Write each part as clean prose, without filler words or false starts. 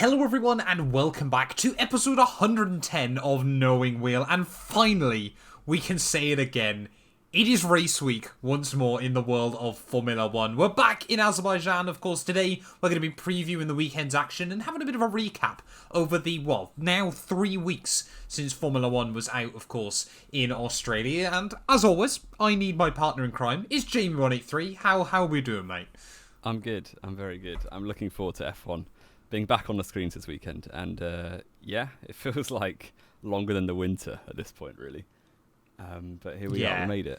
Hello everyone and welcome back to episode 110 of Knowing Wheel, and finally we can say it again. It is race week once more in the world of Formula 1. We're back in Azerbaijan, of course. Today we're going to be previewing the weekend's action and having a bit of a recap over the, now 3 weeks since Formula 1 was out, of course, in Australia. And as always, I need my partner in crime. It's Jamie183. How are we doing, mate? I'm good. I'm very good. I'm looking forward to F1 being back on the screens this weekend. And yeah, it feels like longer than the winter at this point, really. But here we are, we made it.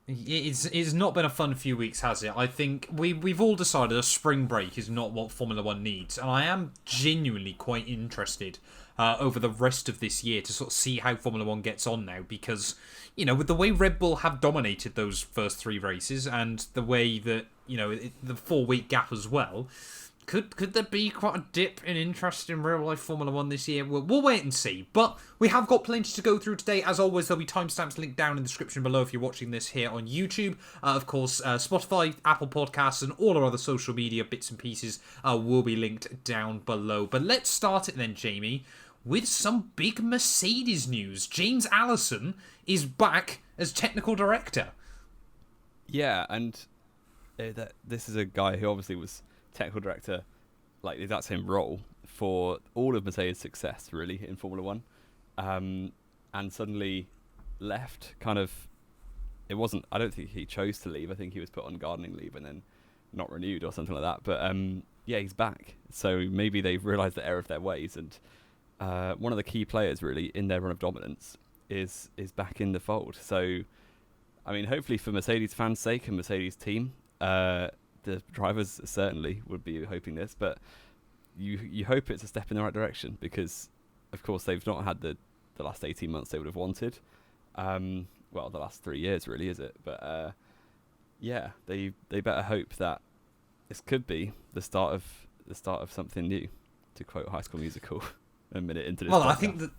It's not been a fun few weeks, has it? I think we've all decided a spring break is not what Formula 1 needs, and I am genuinely quite interested over the rest of this year to sort of see how Formula 1 gets on now, because, you know, with the way Red Bull have dominated those first 3 races and the way that, you know, the 4-week gap as well, Could there be quite a dip in interest in real-life Formula 1 this year? We'll wait and see. But we have got plenty to go through today. As always, there'll be timestamps linked down in the description below if you're watching this here on YouTube. Of course, Spotify, Apple Podcasts, and all our other social media bits and pieces will be linked down below. But let's start it then, Jamie, with some big Mercedes news. James Allison is back as technical director. Yeah, and this is a guy who obviously was technical director, like that same role for all of Mercedes' success really in Formula 1, and suddenly left. Kind of, it wasn't, I don't think he chose to leave. I think he was put on gardening leave and then not renewed or something like that, but yeah, he's back, so maybe they've realised the error of their ways, and one of the key players really in their run of dominance is back in the fold. So I mean, hopefully for Mercedes fans' sake and Mercedes team, the drivers certainly would be hoping this, but you hope it's a step in the right direction, because of course they've not had the last 18 months they would have wanted. Well, the last 3 years really, is it? But yeah, they better hope that this could be the start of something new, to quote High School Musical a minute into this podcast. I think that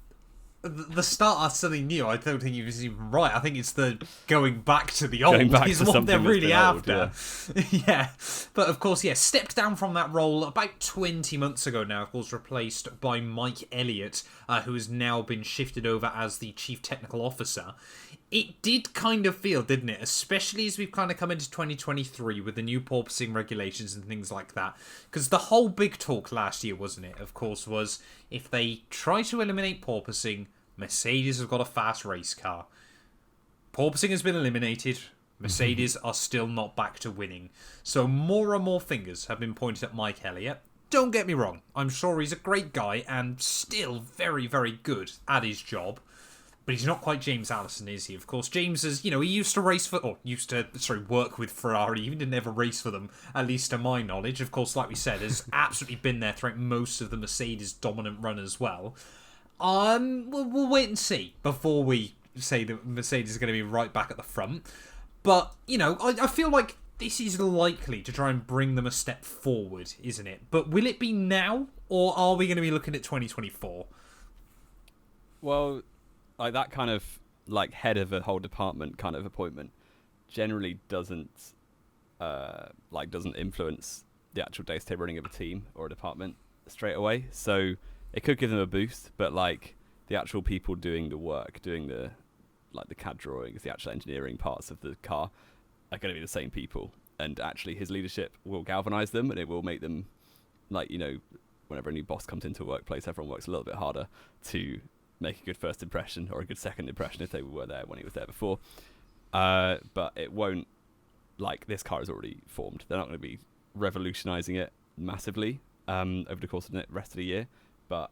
the start of something new, I don't think you're even right. I think it's the going back to the old is what they're really after. Old, yeah. But of course, stepped down from that role about 20 months ago now, of course, replaced by Mike Elliott, who has now been shifted over as the Chief Technical Officer. It did kind of feel, didn't it? Especially as we've kind of come into 2023 with the new porpoising regulations and things like that. Because the whole big talk last year, wasn't it, of course, was if they try to eliminate porpoising, Mercedes have got a fast race car. Porpoising has been eliminated. Mercedes are still not back to winning. So more and more fingers have been pointed at Mike Elliott. Don't get me wrong. I'm sure he's a great guy and still very, very good at his job. But he's not quite James Allison, is he? Of course, James is, he used to work with Ferrari. He didn't ever race for them, at least to my knowledge. Of course, like we said, has absolutely been there throughout most of the Mercedes dominant run as well. We'll wait and see before we say that Mercedes is going to be right back at the front. But, I feel like this is likely to try and bring them a step forward, isn't it? But will it be now, or are we going to be looking at 2024? Well, like that kind of like head of a whole department kind of appointment generally doesn't influence the actual day-to-day running of a team or a department straight away. So it could give them a boost, but like the actual people doing the work, doing the CAD drawings, the actual engineering parts of the car are going to be the same people. And actually his leadership will galvanize them, and it will make them, whenever a new boss comes into a workplace, everyone works a little bit harder to make a good first impression or a good second impression if they were there when he was there before. But it won't, this car is already formed. They're not going to be revolutionizing it massively over the course of the rest of the year. But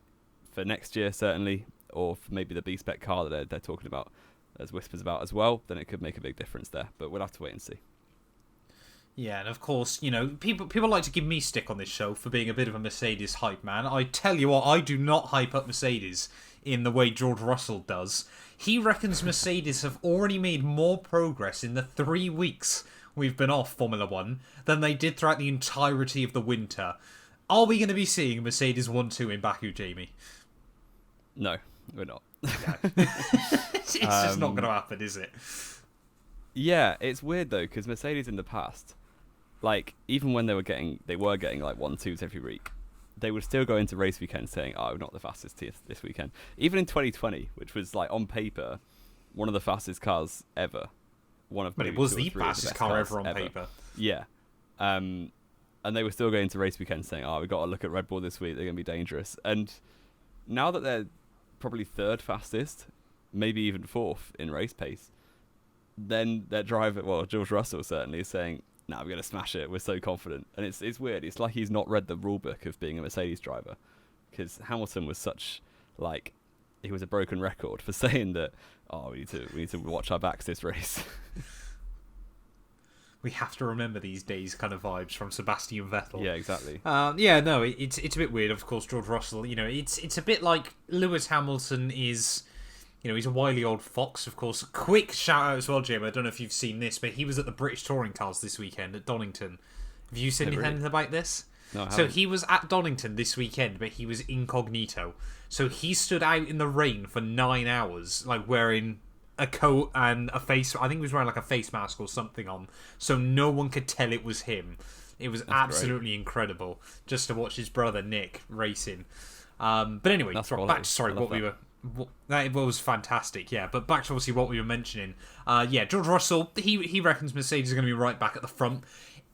for next year, certainly, or for maybe the B-Spec car that they're talking about, there's whispers about as well, then it could make a big difference there. But we'll have to wait and see. Yeah, and of course, people like to give me stick on this show for being a bit of a Mercedes hype man. I tell you what, I do not hype up Mercedes in the way George Russell does. He reckons Mercedes have already made more progress in the 3 weeks we've been off Formula 1 than they did throughout the entirety of the winter. Are we going to be seeing Mercedes 1-2 in Baku, Jamie? No, we're not. It's just not going to happen, is it? Yeah, it's weird though, because Mercedes in the past, even when they were getting like 1-2s every week, they would still go into race weekend saying, "Oh, we're not the fastest this weekend." Even in 2020, which was like on paper one of the fastest cars ever. But it was the fastest car ever on paper. Yeah. And they were still going into race weekend saying, "Oh, we've got to look at Red Bull this week. They're going to be dangerous." And now that they're probably third fastest, maybe even fourth in race pace, then their driver, well, George Russell certainly is saying, "Nah, we're going to smash it. We're so confident." And it's weird. It's like he's not read the rule book of being a Mercedes driver, because Hamilton was such like he was a broken record for saying that. Oh, we need to watch our backs this race. We have to remember these days kind of vibes from Sebastian Vettel. Yeah, exactly. It's a bit weird. Of course, George Russell. It's a bit like Lewis Hamilton is. He's a wily old fox, of course. Quick shout out as well, Jim. I don't know if you've seen this, but he was at the British Touring Cars this weekend at Donington. Have you seen anything about this? No, I haven't. So he was at Donington this weekend, but he was incognito. So he stood out in the rain for 9 hours, like wearing a coat and a face. I think he was wearing like a face mask or something on, so no one could tell it was him. It was absolutely incredible just to watch his brother Nick racing. But anyway, back to what we were. That was fantastic, yeah. But back to obviously what we were mentioning. George Russell, he reckons Mercedes are going to be right back at the front.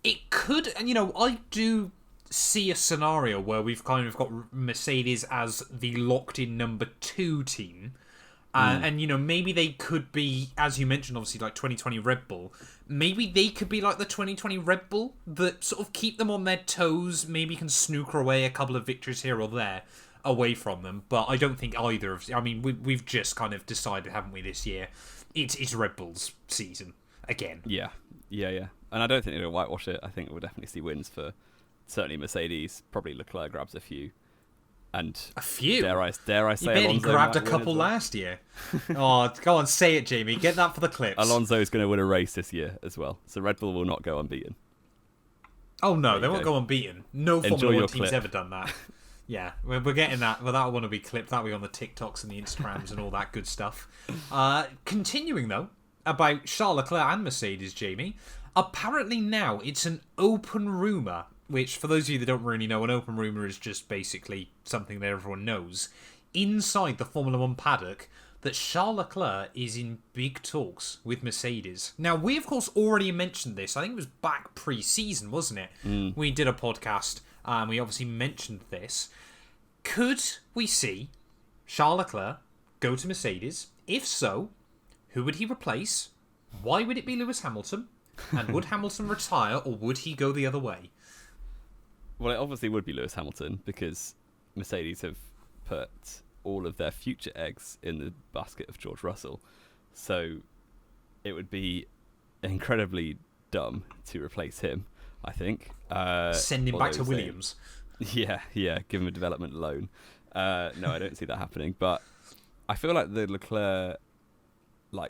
It could, and I do see a scenario where we've kind of got Mercedes as the locked-in number 2 team. And, maybe they could be, as you mentioned, obviously, like 2020 Red Bull. Maybe they could be like the 2020 Red Bull that sort of keep them on their toes, maybe can snooker away a couple of victories here or there away from them. But I don't think either of... I mean, we've just kind of decided, haven't we, this year? It's Red Bull's season again. Yeah. And I don't think they'll whitewash it. I think we'll definitely see wins for certainly Mercedes. Probably Leclerc grabs a few. And a few? Dare I say Alonso he grabbed a couple well. last year. Oh, go on, say it, Jamie. Get that for the clips. Alonso is going to win a race this year as well. So Red Bull will not go unbeaten. Oh, no, they won't go unbeaten. No Formula 1 team's ever done that. Yeah, we're getting that. Well, that one will be clipped. That'll be on the TikToks and the Instagrams and all that good stuff. Continuing, though, about Charles Leclerc and Mercedes, Jamie. Apparently now it's an open rumour, which, for those of you that don't really know, an open rumour is just basically something that everyone knows, inside the Formula 1 paddock, that Charles Leclerc is in big talks with Mercedes. Now, we, of course, already mentioned this. I think it was back pre-season, wasn't it? We did a podcast, and we obviously mentioned this. Could we see Charles Leclerc go to Mercedes? If so, who would he replace? Why would it be Lewis Hamilton? And would Hamilton retire, or would he go the other way? Well, it obviously would be Lewis Hamilton, because Mercedes have put all of their future eggs in the basket of George Russell. So it would be incredibly dumb to replace him, I think. Send him back to Williams. Yeah, give him a development loan. No, I don't see that happening. But I feel like the Leclerc,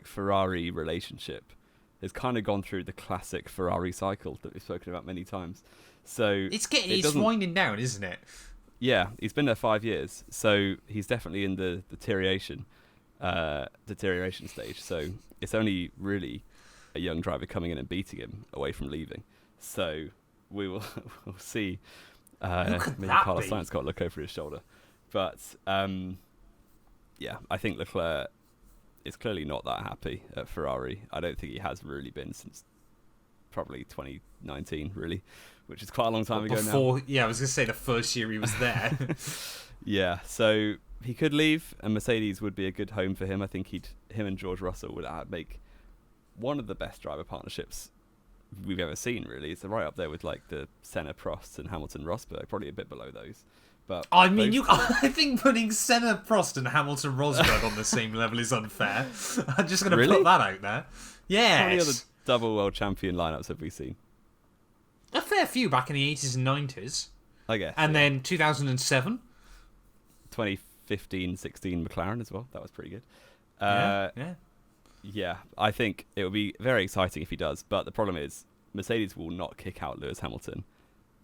Ferrari relationship has kind of gone through the classic Ferrari cycle that we've spoken about many times. So it's winding down, isn't it? Yeah, he's been there 5 years, so he's definitely in the deterioration stage. So it's only really a young driver coming in and beating him away from leaving. So we'll see. Maybe Carlos Sainz got to look over his shoulder, but I think Leclerc is clearly not that happy at Ferrari. I don't think he has really been since probably 2019, really, which is quite a long time ago now. Yeah, I was going to say the first year he was there. Yeah, so he could leave, and Mercedes would be a good home for him. I think him and George Russell would make one of the best driver partnerships we've ever seen, really. It's right up there with the Senna, Prost, and Hamilton, Rosberg, probably a bit below those. But I mean, I think putting Senna, Prost, and Hamilton, Rosberg on the same level is unfair. I'm just going to put that out there. Yeah. How many other double world champion lineups have we seen? A fair few back in the 80s and 90s. I guess. And then 2007. 2015-16 McLaren as well. That was pretty good. Yeah, I think it would be very exciting if he does. But the problem is, Mercedes will not kick out Lewis Hamilton.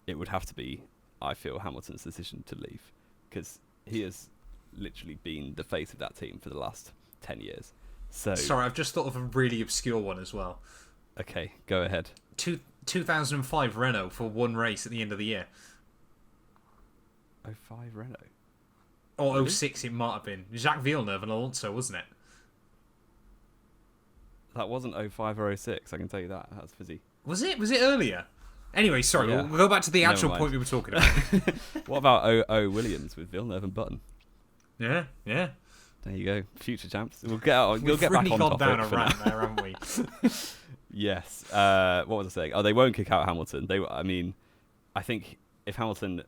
It would have to be, I feel, Hamilton's decision to leave, because he has literally been the face of that team for the last 10 years. So sorry, I've just thought of a really obscure one as well. Okay, go ahead. 2005 Renault for one race at the end of the year. 05 Renault. Or Really? 06 it might have been. Jacques Villeneuve and Alonso, wasn't it? That wasn't 05 or 06, I can tell you that. That's fizzy. Was it? Was it earlier? Anyway, sorry, Yeah. we'll go back to the Never actual mind. point we were talking about. What about 00 Williams with Villeneuve and Button? Yeah. There you go, future champs. We'll get out. You'll We've get really back on gone topic down a for now. rant there, haven't we? Yes. What was I saying? Oh, they won't kick out Hamilton. I think if Hamilton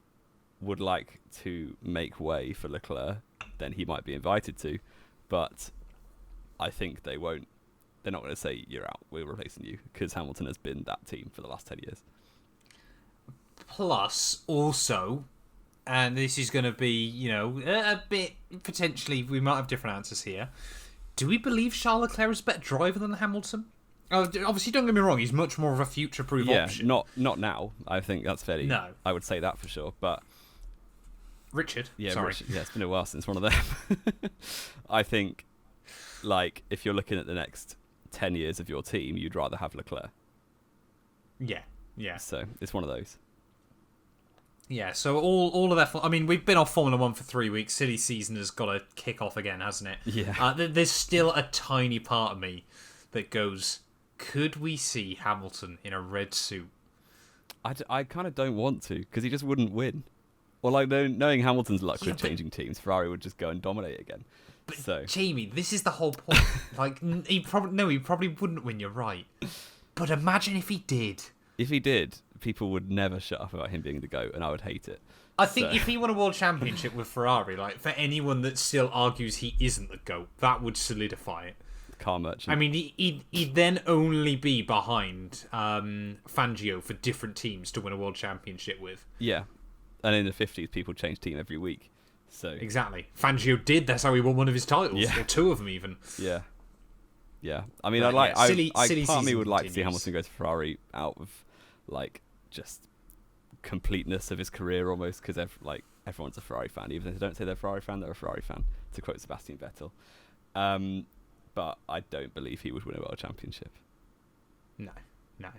would like to make way for Leclerc, then he might be invited to. But I think they won't. They're not going to say, you're out, we're replacing you, because Hamilton has been that team for the last 10 years. Plus, also, and this is going to be, a bit, potentially, we might have different answers here. Do we believe Charles Leclerc is a better driver than Hamilton? Oh, obviously, don't get me wrong, he's much more of a future-proof option. Not now. I think that's fairly... No. I would say that for sure, but... Richard, Yeah, sorry. Richard, it's been a while since one of them. I think, if you're looking at the next 10 years of your team, you'd rather have Leclerc. Yeah. So, it's one of those. Yeah, so all of that... I mean, we've been off Formula 1 for 3 weeks. Silly season has got to kick off again, hasn't it? Yeah. There's still a tiny part of me that goes, could we see Hamilton in a red suit? I kind of don't want to, because he just wouldn't win. Or, knowing Hamilton's luck with changing teams, Ferrari would just go and dominate again. But So Jamie, this is the whole point. He probably wouldn't win. You're right. But imagine if he did. if he did, people would never shut up about him being the GOAT, and I would hate it. I think if he won a world championship with Ferrari, for anyone that still argues he isn't the GOAT, that would solidify it. Car merchant. I mean, he'd then only be behind Fangio for different teams to win a world championship with. Yeah. And in the 50s, people changed team every week. So Exactly. Fangio did. That's how he won one of his titles. Yeah. Or two of them, even. Yeah. Yeah. I mean, But, silly part of me season would like to see continues. Hamilton go to Ferrari out of, just completeness of his career almost, because everyone's a Ferrari fan. Even if they don't say they're a Ferrari fan, they're a Ferrari fan, to quote Sebastian Vettel. But I don't believe he would win a world championship. No,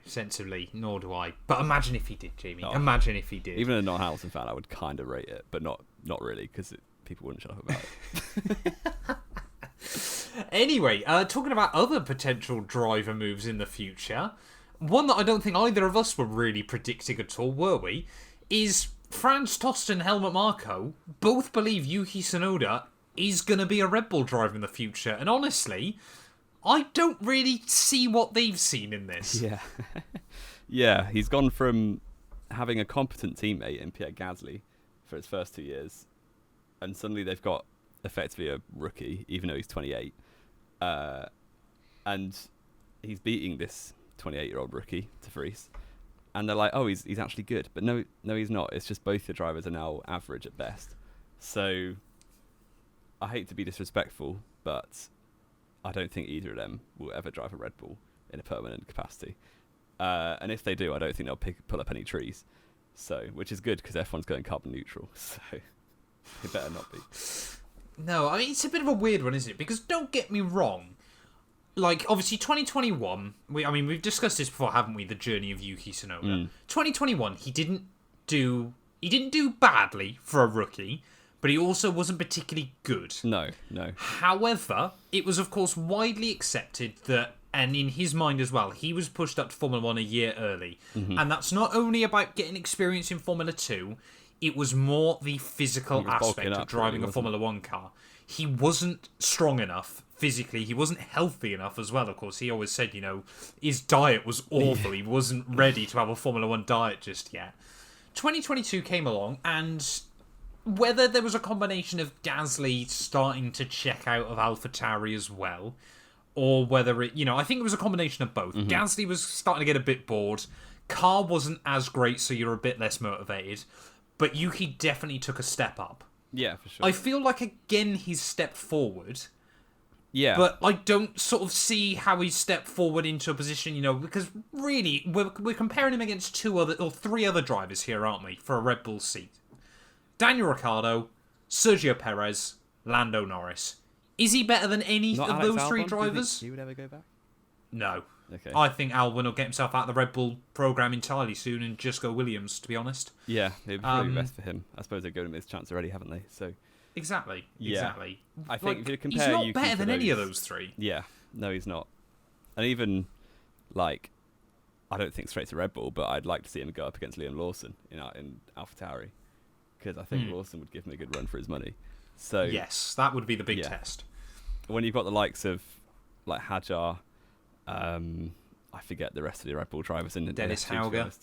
sensibly, nor do I. But imagine if he did, Jamie. Oh. Imagine if he did. Even a non-Hamilton fan, I would kind of rate it, but not really, because people wouldn't shut up about it. Anyway, talking about other potential driver moves in the future, one that I don't think either of us were really predicting at all, were we, is Franz Tost and Helmut Marko both believe Yuki Tsunoda is going to be a Red Bull driver in the future. And honestly, I don't really see what they've seen in this. Yeah. Yeah, he's gone from having a competent teammate in Pierre Gasly for his first 2 years, and suddenly they've got effectively a rookie, even though he's 28. And he's beating this 28-year-old rookie, De Vries. And they're like, oh, he's actually good. But no, he's not. It's just both the drivers are now average at best. So I hate to be disrespectful, but I don't think either of them will ever drive a Red Bull in a permanent capacity. And if they do, I don't think they'll pull up any trees. So, which is good because F1's going carbon neutral. So it better not be. No, I mean, it's a bit of a weird one, isn't it? Because don't get me wrong. Obviously, 2021, we've discussed this before, haven't we? The journey of Yuki Tsunoda. 2021, he didn't do badly for a rookie, but he also wasn't particularly good. No. However, it was, of course, widely accepted that, and in his mind as well, he was pushed up to Formula 1 a year early. Mm-hmm. And that's not only about getting experience in Formula 2, it was more the physical aspect of driving a Formula 1 car. He wasn't strong enough physically. He wasn't healthy enough as well, of course. He always said, his diet was awful. He wasn't ready to have a Formula 1 diet just yet. 2022 came along, and whether there was a combination of Gasly starting to check out of AlphaTauri as well, or whether it, I think it was a combination of both. Mm-hmm. Gasly was starting to get a bit bored. Car wasn't as great, so you're a bit less motivated. But Yuki definitely took a step up. Yeah, for sure. I feel like, again, he's stepped forward. Yeah. But I don't sort of see how he's stepped forward into a position, because really, we're comparing him against three other drivers here, aren't we, for a Red Bull seat? Daniel Ricciardo, Sergio Perez, Lando Norris. Is he better than any Not of Alex those three Albon? drivers? Do you think he would ever go back? No. Okay. I think Albon will get himself out of the Red Bull program entirely soon and just go Williams, to be honest. Yeah, it'd be probably best for him. I suppose they've given him his chance already, haven't they? So. Exactly. Yeah. Exactly. I think if you compare he's not Yuki better than to any of those three. Yeah. No, he's not. And even like, I don't think straight to Red Bull, but I'd like to see him go up against Liam Lawson in AlphaTauri, because I think Lawson would give him a good run for his money. So yes, that would be the big test. When you've got the likes of like Hajar, I forget the rest of the Red Bull drivers in Dennis Hauger.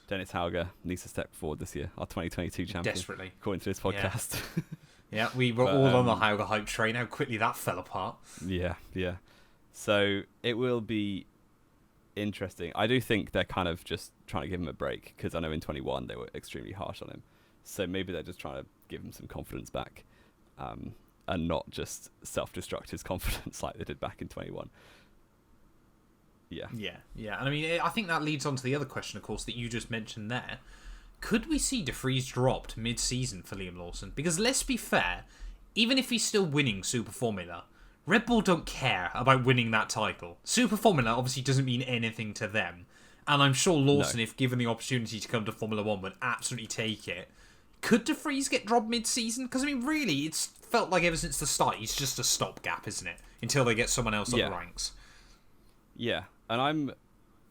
Dennis Hauger needs to step forward this year, our 2022 champion. Desperately. According to this podcast. Yeah, we were all on the Hauger hype train. How quickly that fell apart. Yeah. So it will be interesting. I do think they're kind of just trying to give him a break, because I know in 21 they were extremely harsh on him. So maybe they're just trying to give him some confidence back, and not just self-destruct his confidence like they did back in 21. Yeah. And I mean, I think that leads on to the other question, of course, that you just mentioned there. Could we see De Vries dropped mid-season for Liam Lawson? Because let's be fair, even if he's still winning Super Formula, Red Bull don't care about winning that title. Super Formula obviously doesn't mean anything to them. And I'm sure Lawson, if given the opportunity to come to Formula 1, would absolutely take it. Could De Vries get dropped mid-season? Because, I mean, really, it's felt like ever since the start, he's just a stopgap, isn't it? Until they get someone else up the ranks. Yeah, and I'm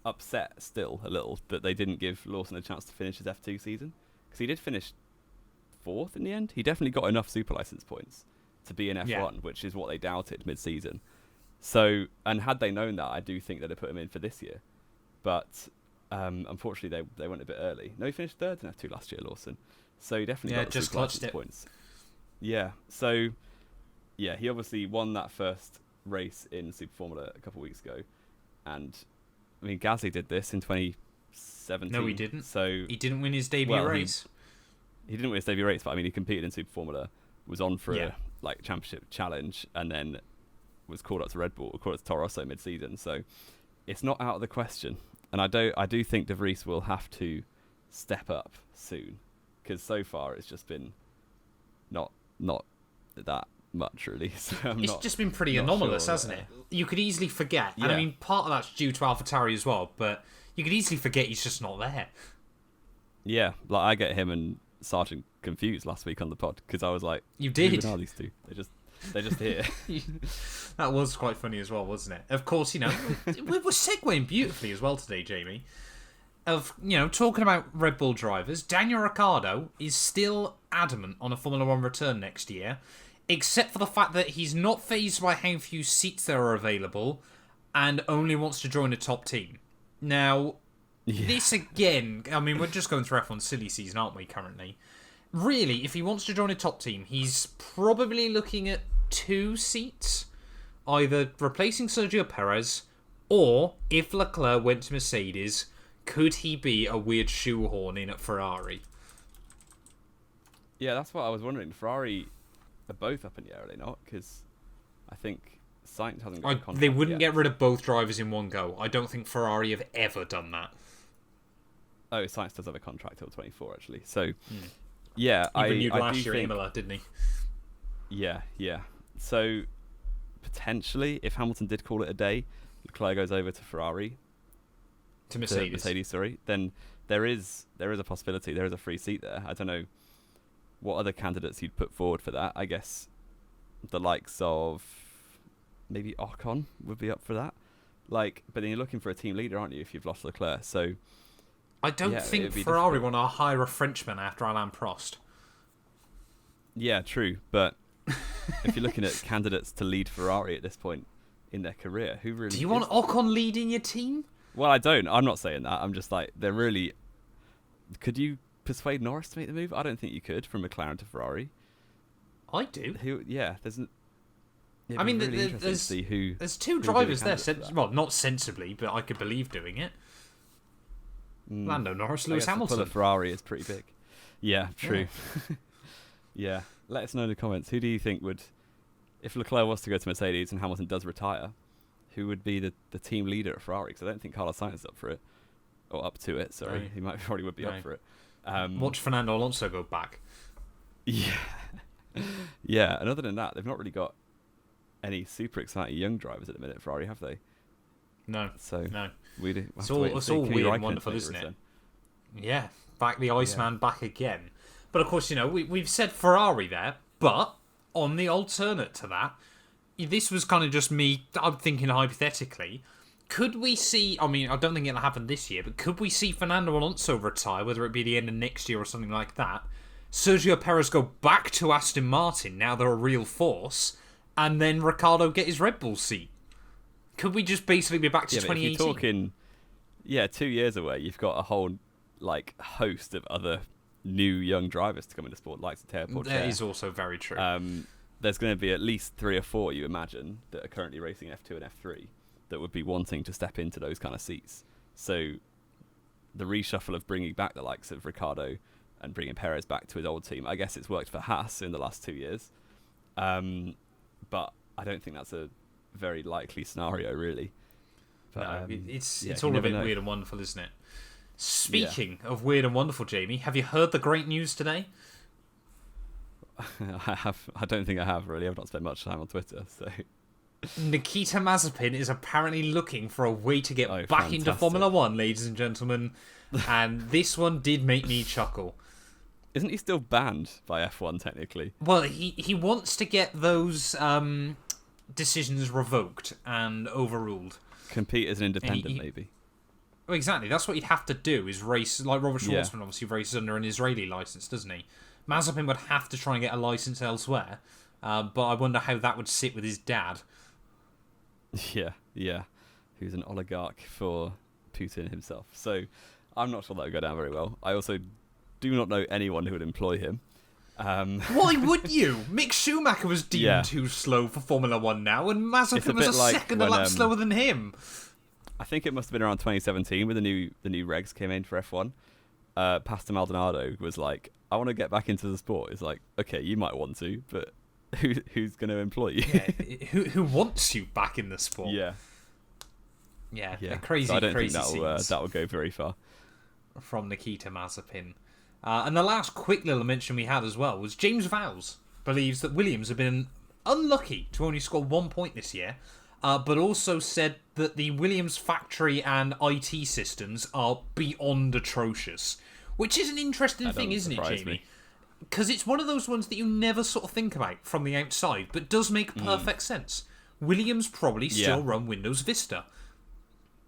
upset still a little that they didn't give Lawson a chance to finish his F2 season, because he did finish 4th in the end. He definitely got enough super license points to be in F1, which is what they doubted mid-season. So, and had they known that, I do think they'd have put him in for this year. But unfortunately, they went a bit early. No, he finished 3rd in F2 last year, Lawson. So he definitely got the just super license points. Yeah, so yeah, he obviously won that first race in Super Formula a couple of weeks ago, and I mean, Gasly did this in 2017. No, he didn't. So he didn't win his debut race. He didn't win his debut race, but I mean, he competed in Super Formula, was on for a championship challenge, and then was called up to Red Bull, called up to Toro Rosso mid-season. So it's not out of the question, and I do think De Vries will have to step up soon, because so far it's just been not that much really. So it's just been pretty anomalous, hasn't it? You could easily forget, and I mean, part of that's due to AlphaTauri as well, but you could easily forget he's just not there. Yeah, like I get him and Sargent confused last week on the pod, because I was like, "You did? Who are these two? They're just here." That was quite funny as well, wasn't it? Of course, you know, we're segueing beautifully as well today, Jamie. Of, you know, talking about Red Bull drivers, Daniel Ricciardo is still adamant on a Formula 1 return next year, except for the fact that he's not fazed by how few seats there are available and only wants to join a top team. Now, this again, I mean, we're just going through F1 silly season, aren't we, currently? Really, if he wants to join a top team, he's probably looking at 2 seats, either replacing Sergio Perez, or if Leclerc went to Mercedes, could he be a weird shoehorn in at Ferrari? Yeah, that's what I was wondering. Ferrari are both up in the air, are they not? Because I think Sainz hasn't got a contract They wouldn't yet. get rid of both drivers in one go. I don't think Ferrari have ever done that. Oh, Sainz does have a contract till 24, actually. So, yeah, he renewed I last do year think, at Imola, didn't he? Yeah. So, potentially, if Hamilton did call it a day, Leclerc goes over to Ferrari. To Mercedes. Sorry. Then there is a possibility. There is a free seat there. I don't know what other candidates you'd put forward for that. I guess the likes of maybe Ocon would be up for that. But then you're looking for a team leader, aren't you, if you've lost Leclerc? So I don't think Ferrari want to hire a Frenchman after Alain Prost. Yeah, true. But if you're looking at candidates to lead Ferrari at this point in their career, who really... Do you want Ocon leading your team? Well, I don't. I'm not saying that. I'm just like, they're really... Could you persuade Norris to make the move? I don't think you could, from McLaren to Ferrari. I do. There's... I mean, really there's 2 drivers there. Well, not sensibly, but I could believe doing it. Lando Norris, Lewis Hamilton. The Ferrari is pretty big. Yeah, true. Yeah. Let us know in the comments. Who do you think would... If Leclerc was to go to Mercedes and Hamilton does retire... Who would be the team leader at Ferrari? Because I don't think Carlos Sainz is up for it. Or up to it, sorry. No. He probably would be up for it. Watch Fernando Alonso go back. Yeah. Yeah, and other than that, they've not really got any super exciting young drivers at the minute, Ferrari, have they? No. So no. It's all weird and wonderful, isn't it? Yeah. Back the Iceman back again. But of course, we've said Ferrari there, but on the alternate to that, this was kind of just me, I'm thinking hypothetically, could we see, I don't think it'll happen this year, but could we see Fernando Alonso retire, whether it be the end of next year or something like that, Sergio Perez go back to Aston Martin, now they're a real force, and then Ricciardo get his Red Bull seat? Could we just basically be back to 2018? If you're talking, 2 years away, you've got a whole host of other new young drivers to come into sport, like Teo Porcher. That is also very true. There's going to be at least 3 or 4, you imagine, that are currently racing F2 and F3 that would be wanting to step into those kind of seats. So the reshuffle of bringing back the likes of Ricciardo and bringing Perez back to his old team, I guess it's worked for Haas in the last 2 years. But I don't think that's a very likely scenario, really. But, it's all a bit weird and wonderful, isn't it? Speaking of weird and wonderful, Jamie, have you heard the great news today? I don't think I have, really. I've not spent much time on Twitter, so... Nikita Mazepin is apparently looking for a way to get back into Formula 1, ladies and gentlemen. And this one did make me chuckle. Isn't he still banned by F1, technically? Well, he wants to get those decisions revoked and overruled. Compete as an independent, maybe. Well, exactly. That's what he'd have to do, is race... Like Robert Schwartzman obviously races under an Israeli licence, doesn't he? Mazepin would have to try and get a licence elsewhere. But I wonder how that would sit with his dad. Yeah. Who's an oligarch for Putin himself. So I'm not sure that would go down very well. I also do not know anyone who would employ him. Why would you? Mick Schumacher was deemed too slow for Formula 1 now, and Mazepin was a second a lap slower than him. I think it must have been around 2017 when the new regs came in for F1. Pastor Maldonado was like, I want to get back into the sport. It's like, okay, you might want to, but who's going to employ you? Who wants you back in the sport? Yeah. Crazy, so I don't crazy think that will go very far. From Nikita Mazepin. And the last quick little mention we had as well was James Vowles believes that Williams have been unlucky to only score 1 point this year, but also said that the Williams factory and IT systems are beyond atrocious, which is an interesting thing, isn't it, Jamie? Because it's one of those ones that you never sort of think about from the outside, but does make perfect sense. Williams probably still run Windows Vista.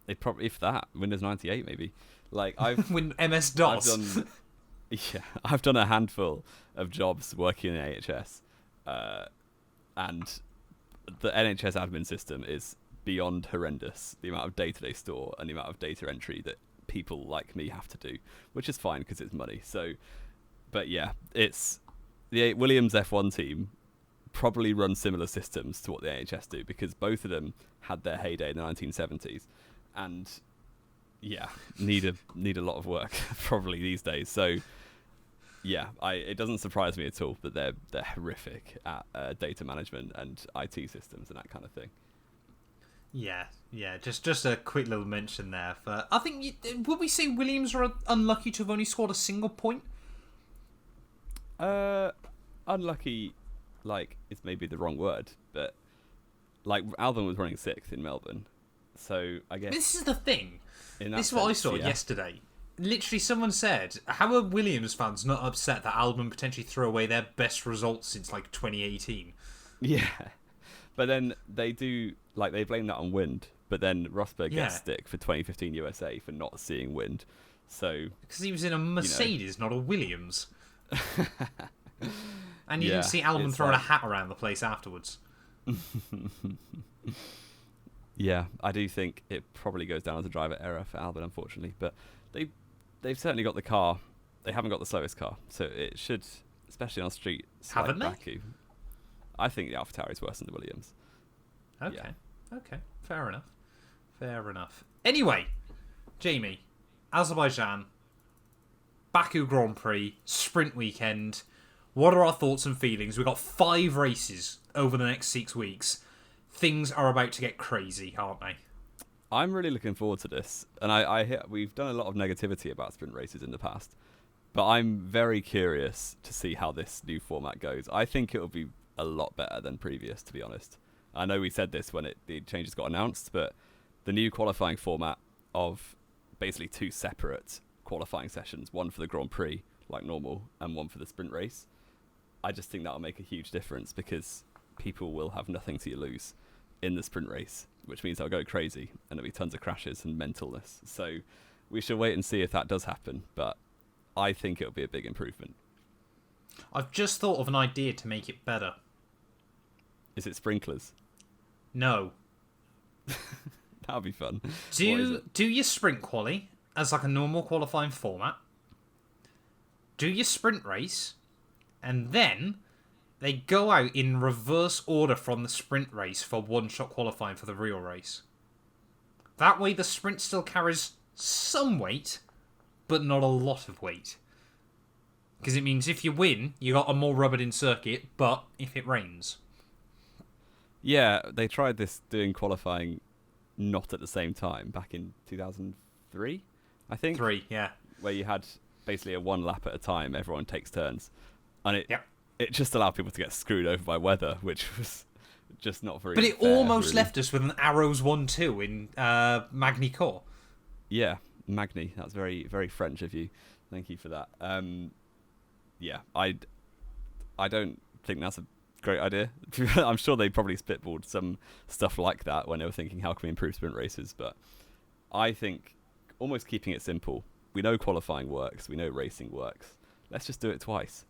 They probably, if that, Windows 98 maybe. Like I've MS-DOS. I've done a handful of jobs working in NHS, and the NHS admin system is beyond horrendous. The amount of data they store and the amount of data entry that people like me have to do, which is fine because it's money. So, but yeah, it's the Williams F1 team probably run similar systems to what the NHS do, because both of them had their heyday in the 1970s, and need a lot of work probably these days. So yeah, it doesn't surprise me at all that they're horrific at data management and IT systems and that kind of thing. Yeah, just a quick little mention there. I think would we say Williams are unlucky to have only scored a single point? Unlucky, is maybe the wrong word, but Albon was running 6th in Melbourne, so I guess this is the thing. This is what I saw yesterday. Literally, someone said, how are Williams fans not upset that Albon potentially threw away their best results since 2018? Yeah, but then they do they blame that on wind, but then Rosberg gets stick for 2015 USA for not seeing wind. So because he was in a Mercedes, not a Williams. And you didn't see Albon throwing a hat around the place afterwards. Yeah, I do think it probably goes down as a driver error for Albon, unfortunately. But they've certainly got the car. They haven't got the slowest car, so it should, especially on street. Haven't they? Baku, I think the AlphaTauri is worse than the Williams. Okay, fair enough. Anyway, Jamie, Azerbaijan, Baku Grand Prix, sprint weekend. What are our thoughts and feelings? We've got 5 races over the next 6 weeks. Things are about to get crazy, aren't they? I'm really looking forward to this. And we've done a lot of negativity about sprint races in the past. But I'm very curious to see how this new format goes. I think it'll be a lot better than previous, to be honest. I know we said this when the changes got announced, but the new qualifying format of basically 2 separate qualifying sessions, one for the Grand Prix, like normal, and one for the sprint race. I just think that'll make a huge difference because people will have nothing to lose in the sprint race, which means they'll go crazy and there'll be tons of crashes and mentalness. So we shall wait and see if that does happen, but I think it'll be a big improvement. I've just thought of an idea to make it better. Is it sprinklers? No. That'll be fun. Do your sprint quali as like a normal qualifying format. Do your sprint race, and then they go out in reverse order from the sprint race for one-shot qualifying for the real race. That way the sprint still carries some weight, but not a lot of weight. Because it means if you win, you got a more rubbered-in circuit, but if it rains. Yeah, they tried this doing qualifying not at the same time back in 2003, I think. 3, yeah. Where you had basically a 1 lap at a time, everyone takes turns. And it just allowed people to get screwed over by weather, which was just not very But it fair, almost really. left us with an Arrows 1-2 in Magny Core. Yeah, Magny. That's very, very French of you. Thank you for that. Yeah, I don't think that's a great idea. I'm sure they probably spitballed some stuff like that when they were thinking, how can we improve sprint races? But I think almost keeping it simple. We know qualifying works. We know racing works. Let's just do it twice.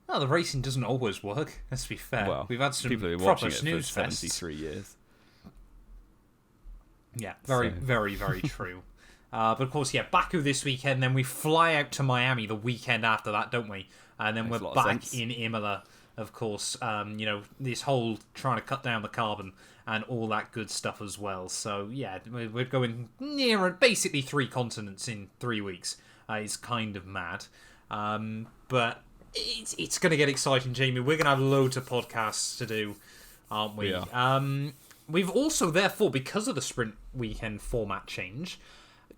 Well, the racing doesn't always work, let's be fair. Well, we've had some people have been proper watching it for snooze fests. 73 years. Yeah, very, very true. But of course, Baku this weekend, then we fly out to Miami the weekend after that, don't we? And then Makes we're a lot of back sense. in Imola, of course. This whole trying to cut down the carbon and all that good stuff as well. So, yeah, we're going near basically 3 continents in 3 weeks. It's kind of mad. But it's going to get exciting, Jamie. We're going to have loads of podcasts to do, aren't we? Yeah. We've also, therefore, because of the sprint weekend format change,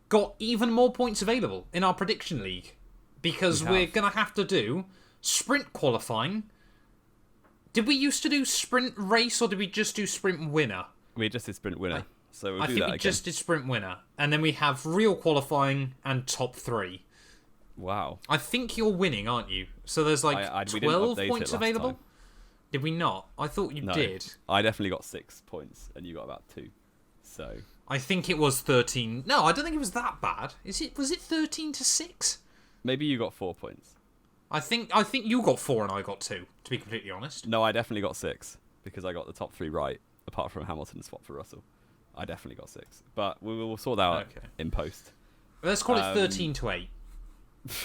got even more points available in our prediction league. Because we're going to have to do sprint qualifying. Did we used to do sprint race or did we just do sprint winner? We just did sprint winner. So we'll I do think that we again. just did sprint winner. And then we have real qualifying and top 3. Wow. I think you're winning, aren't you? So there's like we didn't 12 update points it last available? time. Did we not? I thought you No, did. I definitely got 6 points and you got about 2. So I think it was 13. No, I don't think it was that bad. Was it 13 to 6? maybe you got 4 points. I think you got 4 and I got 2, to be completely honest. No, I definitely got 6 because I got the top 3 right, apart from Hamilton's swap for Russell. I definitely got 6. But we will sort that out in post. Let's call it 13 to 8.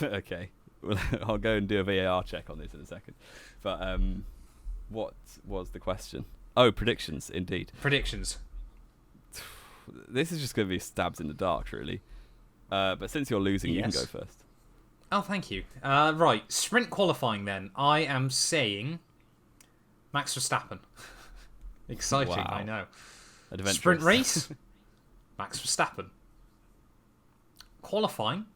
Okay. Well, I'll go and do a VAR check on this in a second. But what was the question? Oh, predictions, indeed. Predictions. This is just going to be stabs in the dark, really. But since you're losing, you can go first. Oh, thank you. Right, sprint qualifying then. I am saying Max Verstappen. Exciting, Wow. I know. Adventurous. Sprint race, Max Verstappen. Qualifying,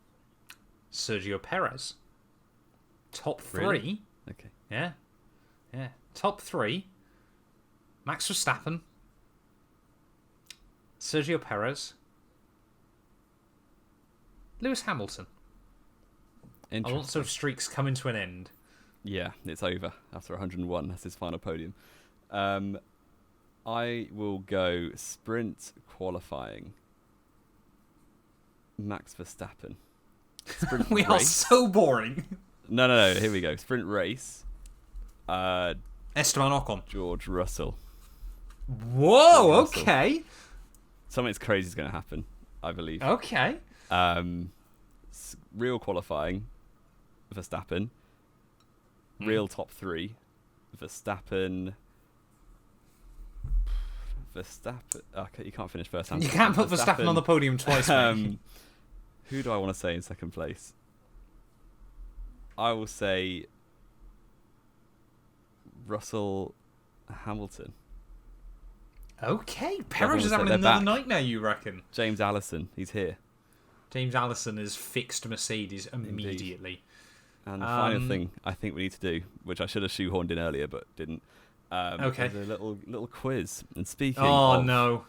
Sergio Perez. Top 3. Really? Okay. Yeah. Top 3, Max Verstappen, Sergio Perez, Lewis Hamilton. Alonso streak's coming to an end. Yeah, it's over after 101. That's his final podium. I will go sprint qualifying. Max Verstappen. Sprint We race. are so boring. No. Here we go. Sprint race. Esteban Ocon. George Russell. Whoa, Russell. okay. Something crazy is going to happen, I believe. Okay. Real qualifying. Verstappen. Real top 3. Verstappen. Okay, you can't finish first. You can't put Verstappen on the podium twice, mate. Who do I want to say in second place? I will say Russell Hamilton. Okay, Perez is Everyone's having they're another back. night now, you reckon? James Allison, he's here. James Allison has fixed Mercedes immediately. And the final thing I think we need to do, which I should have shoehorned in earlier but didn't, Okay. is a little quiz. And speaking Oh, of no.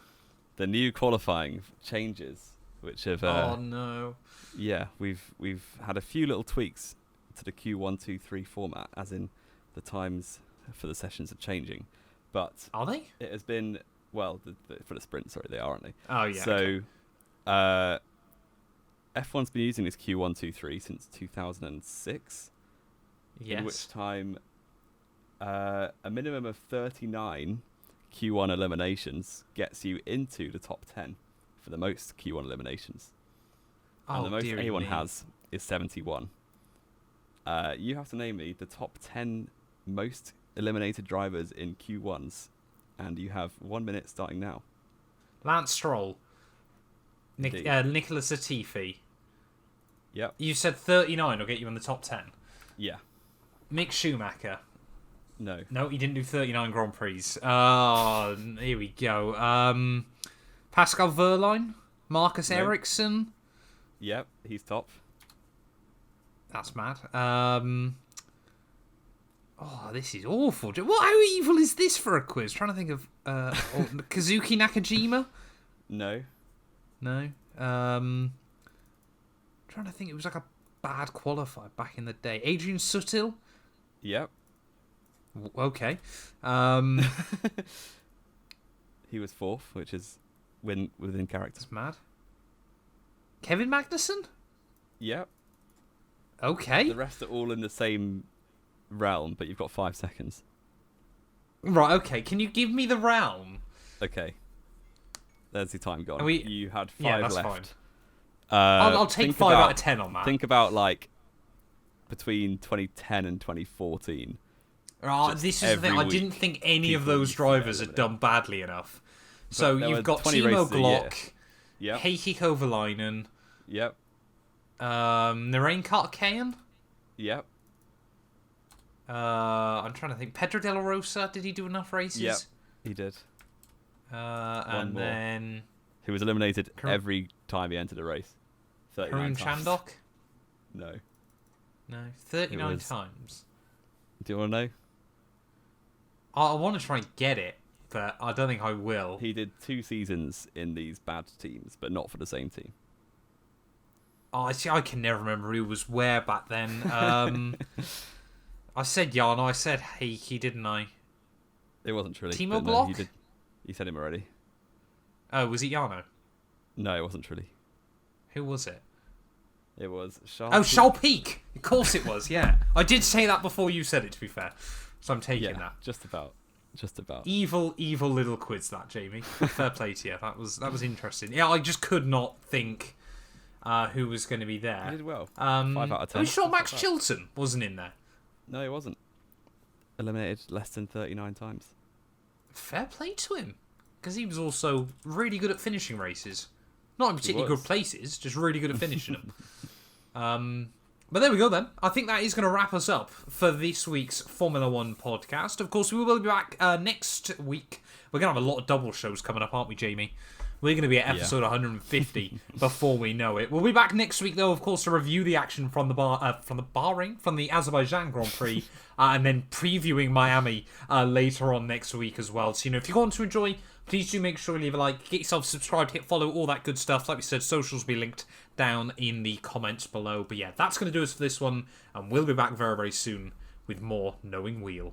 the new qualifying changes, which have oh no. Yeah, we've had a few little tweaks to the Q1, 2, 3 format, as in the times for the sessions are changing. But are they? It has been for the sprint. Sorry, they are, aren't they? Oh yeah. So, okay. F1's been using this Q1, 2, 3 since 2006. Yes. In which time, a minimum of 39 Q1 eliminations gets you into the top 10 for the most Q1 eliminations. And the most anyone has is 71. You have to name me the top 10 most eliminated drivers in Q1s, and you have 1 minute starting now. Lance Stroll. Nicholas Latifi. Yep. You said 39 will get you in the top 10. Yeah. Mick Schumacher. No. No, he didn't do 39 Grand Prix. Oh, here we go. Pascal Wehrlein. Marcus Ericsson. Yep, he's top. That's mad. Oh, this is awful. How evil is this for a quiz? Trying to think of Kazuki Nakajima. No. Trying to think. It was like a bad qualifier back in the day. Adrian Sutil. Yep. Okay. He was fourth, which is within character. That's mad. Kevin Magnussen? Yep. Okay. The rest are all in the same realm, but you've got 5 seconds. Right, okay. Can you give me the realm? Okay. There's the time gone. You had 5 that's left. Fine. I'll take 5 out of 10 on that. Think about, between 2010 and 2014. This is the thing. I didn't think any of those drivers had done badly enough. So you've got Timo Glock, Heikki Kovalainen. Yep. Narain Kartikeyan. Yep. I'm trying to think. Pedro De La Rosa, did he do enough races? Yep, he did. And then... Who was eliminated every time he entered a race. Kareem Chandok? No. 39 times. Do you want to know? I want to try and get it, but I don't think I will. He did 2 seasons in these bad teams, but not for the same team. Oh, see, I can never remember who was where back then. I said Jarno, I said Heikki, didn't I? It wasn't Trilly. Timo Glock? No, you said him already. Oh, was it Jarno? No, it wasn't Trilly. Who was it? It was Charles. Oh, Charles Peak! Of course it was, yeah. I did say that before you said it, to be fair. So I'm taking that. Just about. Evil little quiz, that, Jamie. Fair play to you. That was interesting. Yeah, I just could not think who was going to be there. You did well. 5 out of 10. Are you sure Max Chilton wasn't in there? No, he wasn't. Eliminated less than 39 times. Fair play to him. Because he was also really good at finishing races. Not in particularly good places, just really good at finishing them. But there we go then. I think that is going to wrap us up for this week's Formula 1 podcast. Of course, we will be back next week. We're going to have a lot of double shows coming up, aren't we, Jamie? We're going to be at episode 150 before we know it. We'll be back next week, though, of course, to review the action from the Azerbaijan Grand Prix, and then previewing Miami later on next week as well. So, if you want to enjoy, please do make sure you leave a like, get yourself subscribed, hit follow, all that good stuff. Like we said, socials will be linked down in the comments below. But yeah, that's going to do us for this one, and we'll be back very, very soon with more Knowing Wheel.